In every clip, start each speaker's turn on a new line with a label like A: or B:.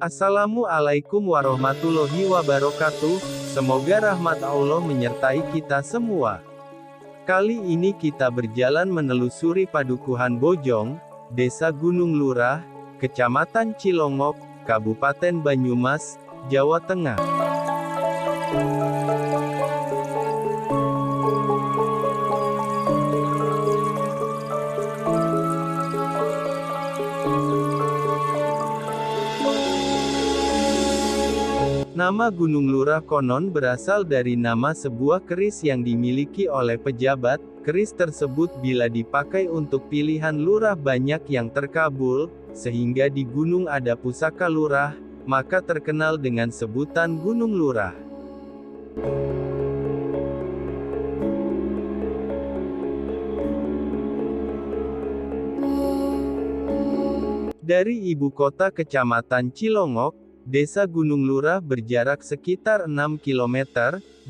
A: Assalamualaikum warahmatullahi wabarakatuh, semoga rahmat Allah menyertai kita semua. Kali ini kita berjalan menelusuri Padukuhan Bojong, Desa Gunung Lurah, Kecamatan Cilongok, Kabupaten Banyumas, Jawa Tengah. Nama Gunung Lurah konon berasal dari nama sebuah keris yang dimiliki oleh pejabat. Keris tersebut bila dipakai untuk pilihan lurah banyak yang terkabul, sehingga di gunung ada pusaka lurah, maka terkenal dengan sebutan Gunung Lurah. Dari ibu kota Kecamatan Cilongok, Desa Gunung Lurah berjarak sekitar 6 km,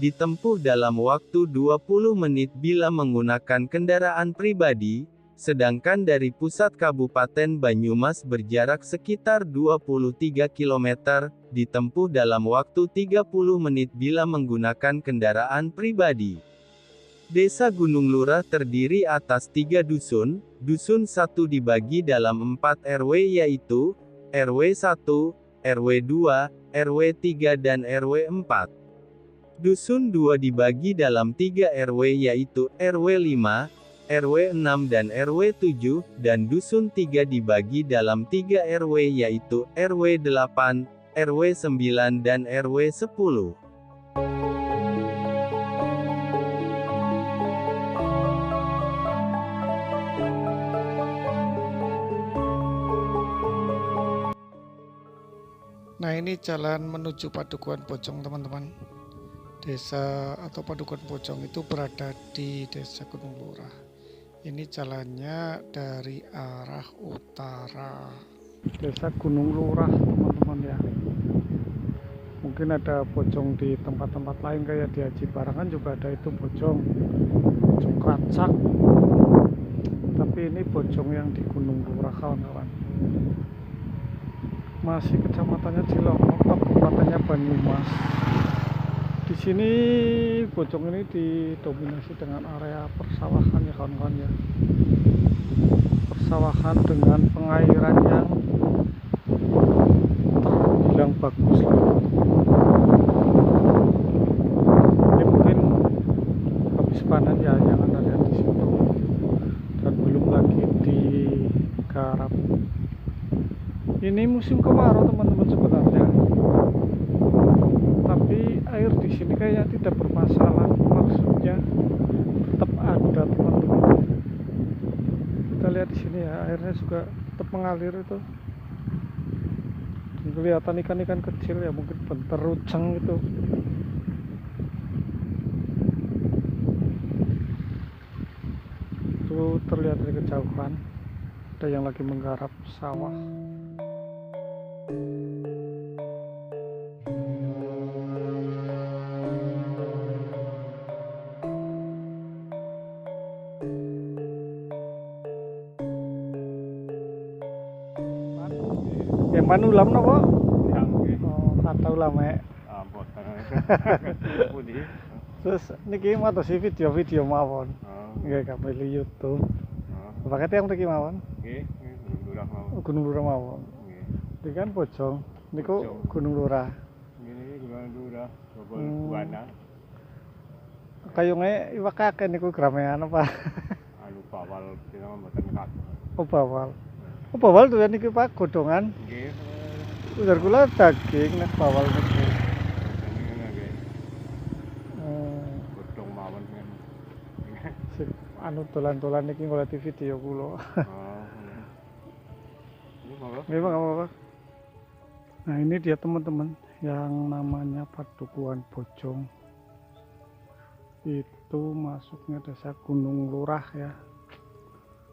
A: ditempuh dalam waktu 20 menit bila menggunakan kendaraan pribadi, sedangkan dari pusat Kabupaten Banyumas berjarak sekitar 23 km, ditempuh dalam waktu 30 menit bila menggunakan kendaraan pribadi. Desa Gunung Lurah terdiri atas 3 dusun, Dusun 1 dibagi dalam 4 RW yaitu, RW 1, RW 2, RW 3 dan RW 4. Dusun 2 dibagi dalam 3 RW yaitu, RW 5, RW 6 dan RW 7, dan Dusun 3 dibagi dalam 3 RW yaitu, RW 8, RW 9 dan RW 10.
B: Nah, ini jalan menuju Padukuhan Bojong, teman-teman. Desa atau Padukuhan Bojong itu berada di Desa Gunung Lurah. Ini jalannya dari arah utara. Desa Gunung Lurah, teman-teman ya. Mungkin ada bojong di tempat-tempat lain kayak di Aji Barangan juga ada itu bojong Keracak. Tapi ini bojong yang di Gunung Lurah, kawan-kawan. Masih kecamatannya Cilongok, kabupatennya Banyumas. Di sini bojong ini didominasi dengan area persawahan ya kawan-kawan ya. Persawahan dengan pengairan yang terbilang bagus. Ini mungkin habis panen ya yang Anda lihat di situ. Dan belum lagi digarap. Ini musim kemarau teman-teman sebenarnya, tapi air di sini kayak tidak bermasalah, maksudnya tetap ada teman-teman. Kita lihat di sini ya, airnya juga tetap mengalir itu. Dan kelihatan ikan-ikan kecil ya, mungkin benteruceng gitu. Itu terlihat dari kejauhan, ada yang lagi menggarap sawah. Yang mana ulam napa? Oh, kata ulame. Terus niki matosi video-video mawon. Nggih kami YouTube. Pakai yang mriki mawon.
C: Nggih, Gunung Lurah mawon.
B: Gunung Lurah mawon.
C: Nggih.
B: Iki kan Bojong, niku Gunung Lurah.
C: Ngene Gunung Lurah, Bogor Buana.
B: Kayunge iwak akeh niku gramean apa?
C: Anu bawal dina mboten kat.
B: Oh bawal. Oh bawal tuh niki Pak godhongan.
C: Nggih.
B: Ujar kula daging nek bawal niku.
C: Ngene nggih. Godhong mawon kan.
B: Anu dolan-dolan niki ngoleh video kula.
C: Oh. Ini monggo.
B: Nggih, Pak, apa-apa. Nah, ini dia teman-teman. yang namanya Padukuhan Bojong. Itu masuknya Desa Gunung Lurah ya.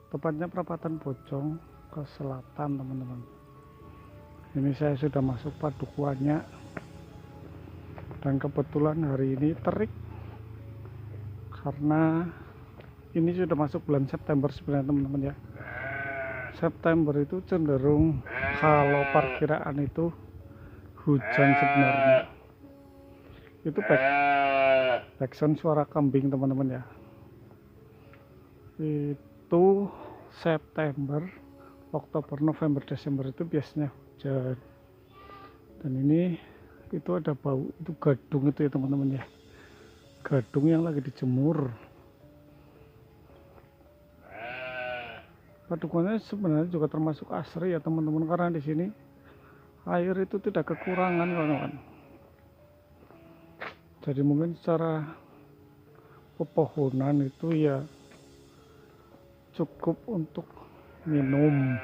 B: Tepatnya perapatan Bojong ke selatan teman-teman. Ini saya sudah masuk padukuhannya. Dan kebetulan hari ini terik. Karena ini sudah masuk bulan September sebenarnya teman-teman ya. September itu cenderung kalau perkiraan itu hujan sebenarnya. Itu backsound suara kambing teman-teman ya. Itu September, Oktober, November, Desember itu biasanya hujan. Dan ini itu ada bau, itu gadung itu ya teman-teman ya. Gadung yang lagi dijemur. Padukuhannya sebenarnya juga termasuk asri ya teman-teman, karena di sini air itu tidak kekurangan kawan-kawan. Jadi mungkin secara pepohonan itu ya cukup untuk minum.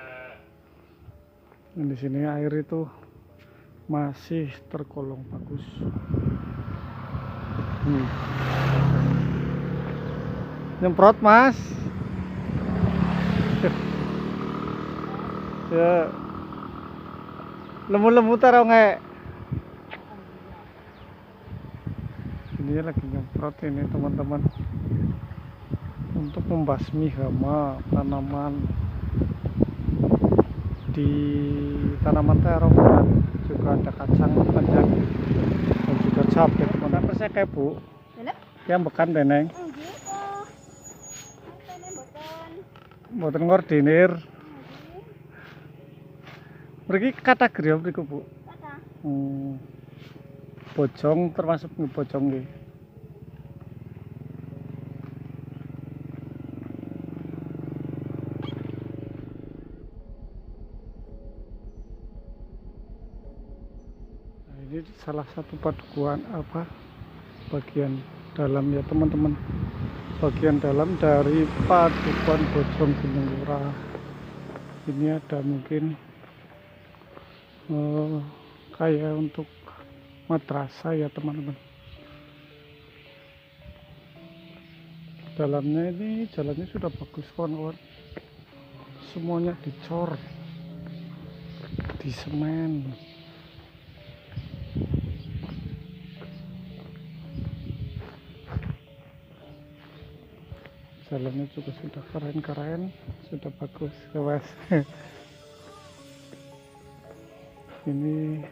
B: Dan di sini air itu masih tergolong bagus. Nyemprot mas. Ya. Lemu-lemu taruh nge. Ini lagi nyemprot ini teman-teman, untuk membasmi hama tanaman. Di tanaman terong juga ada kacang panjang dan juga cabai teman-teman. Persek kayak bu yang bekan deneng mboten ngordinir mriki kategori apa mriku bu? Bojong termasuk bojong nggih. Ini salah satu padukuhan bagian dalam ya teman-teman, bagian dalam dari Padukuhan Bojong Gunung Lurah. Ini ada mungkin kayak untuk madrasah ya teman-teman. Dalamnya ini jalannya sudah bagus kawan-kawan, semuanya dicor, di semen. Jalannya juga sudah keren-keren, sudah bagus guys. Ini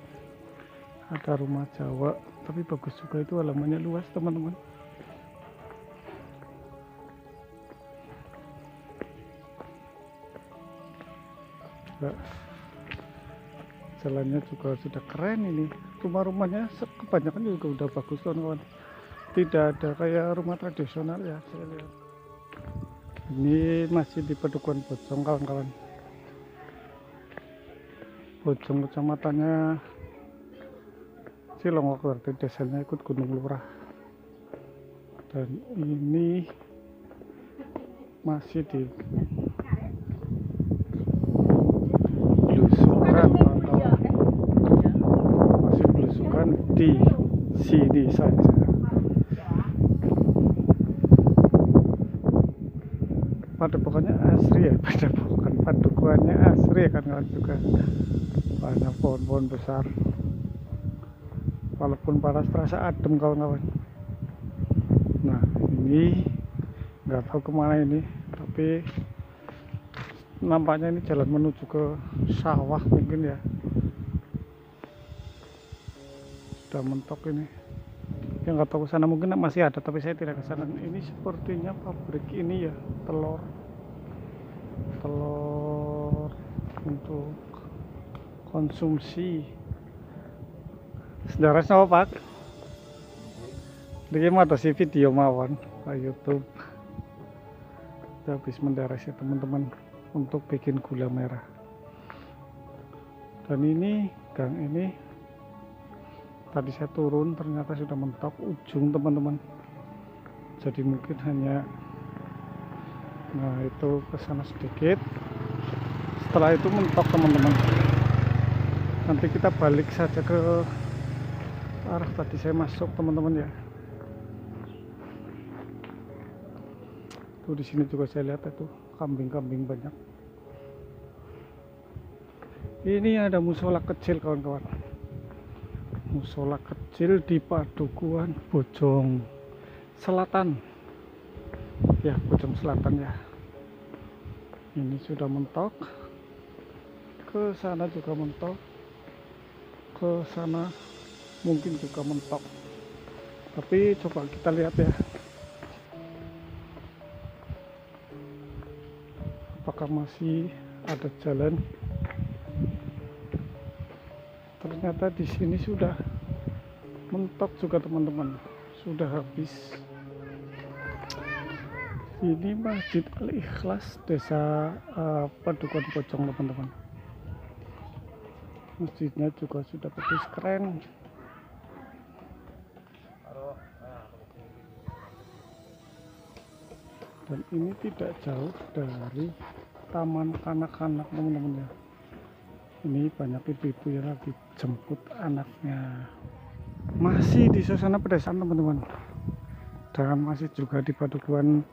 B: ada rumah Jawa, tapi bagus juga itu, halamannya luas teman-teman. Jalannya juga sudah keren ini. Rumah-rumahnya kebanyakan juga udah bagus kawan-kawan. Tidak ada kayak rumah tradisional ya saya lihat. Ini masih di Padukuhan Bojong kawan-kawan. Bojong kecamatannya Cilongok, berarti desanya ikut Gunung Lurah. Dan ini masih di belusukan kawan-kawan. Masih belusukan di sini saja. Padukuhannya asri ya, padukuhannya asri ya kan juga. Banyak pohon-pohon besar. Walaupun panas terasa adem kawan-kawan. Nah ini nggak tahu kemana ini, tapi nampaknya ini jalan menuju ke sawah mungkin ya. Sudah mentok ini. Yang nggak tahu ke sana mungkin masih ada, tapi saya tidak ke sana. Ini sepertinya pabrik ini ya, telur untuk konsumsi. Saudara sama Pak, dia mau si video mawon ke YouTube. Kita habis menderes ya teman-teman untuk bikin gula merah. Dan ini gang ini tadi saya turun ternyata sudah mentok ujung teman-teman. Jadi mungkin hanya itu ke sana sedikit. Setelah itu mentok teman-teman. Nanti kita balik saja ke arah tadi saya masuk teman-teman ya. Tuh di sini juga saya lihat itu kambing-kambing banyak. Ini ada musola kecil kawan-kawan. Musola kecil di Padukuhan Bojong Selatan. Ya, Bojong Selatan ya. Ini sudah mentok. Ke sana juga mentok. Ke sana mungkin juga mentok. Tapi coba kita lihat ya. Apakah masih ada jalan? Ternyata di sini sudah mentok juga teman-teman, sudah habis. Ini Masjid Al-Ikhlas Desa Padukuhan Bojong teman-teman. Masjidnya juga sudah bagus, keren. Dan ini tidak jauh dari taman kanak-kanak teman-teman ya. Ini banyak ibu-ibu yang lagi jemput anaknya. Masih di suasana pedesaan teman-teman. Dan masih juga di padukuhan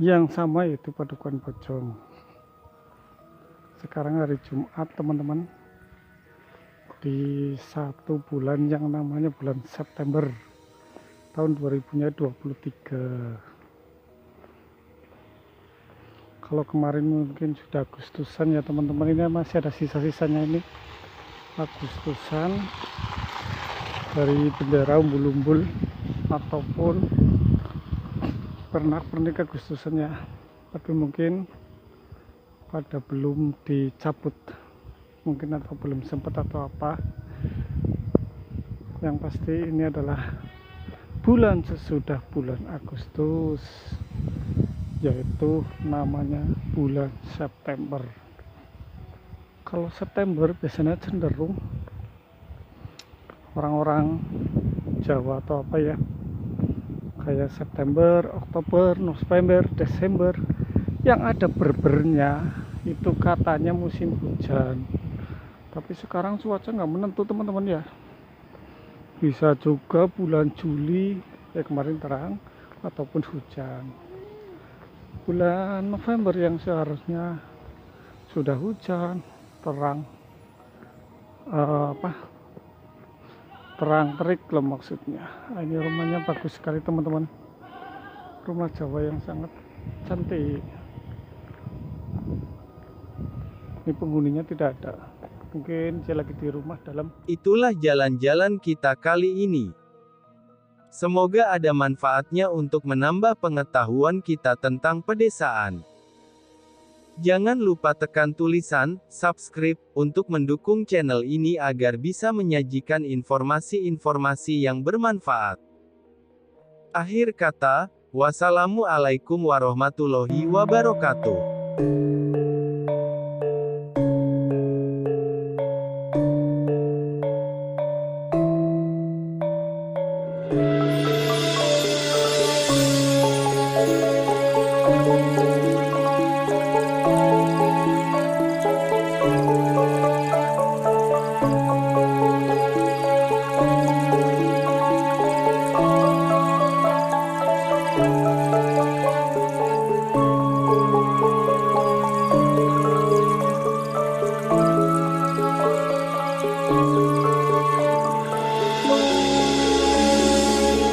B: yang sama, yaitu Padukuhan Bojong. Sekarang hari Jumat teman-teman, di satu bulan yang namanya bulan September tahun 2023. Kalau kemarin mungkin sudah Agustusan ya teman-teman, ini masih ada sisa-sisanya ini Agustusan dari bendera umbul-umbul ataupun pernak-pernik Agustusan ya, tapi mungkin pada belum dicabut mungkin, atau belum sempat atau apa. Yang pasti ini adalah bulan sesudah bulan Agustus, yaitu namanya bulan September. Kalau September biasanya cenderung orang-orang Jawa atau apa ya, kayak September, Oktober, November, Desember, yang ada berbernya itu katanya musim hujan. Tapi sekarang cuaca nggak menentu teman-teman ya, bisa juga bulan Juli kemarin terang ataupun hujan. Bulan November yang seharusnya sudah hujan, terang terang terik loh maksudnya. Ini rumahnya bagus sekali teman-teman, rumah Jawa yang sangat cantik. Ini penghuninya tidak ada, mungkin dia lagi di rumah dalam.
A: Itulah jalan-jalan kita kali ini. Semoga ada manfaatnya untuk menambah pengetahuan kita tentang pedesaan. Jangan lupa tekan tulisan subscribe untuk mendukung channel ini agar bisa menyajikan informasi-informasi yang bermanfaat. Akhir kata, wassalamualaikum warahmatullahi wabarakatuh.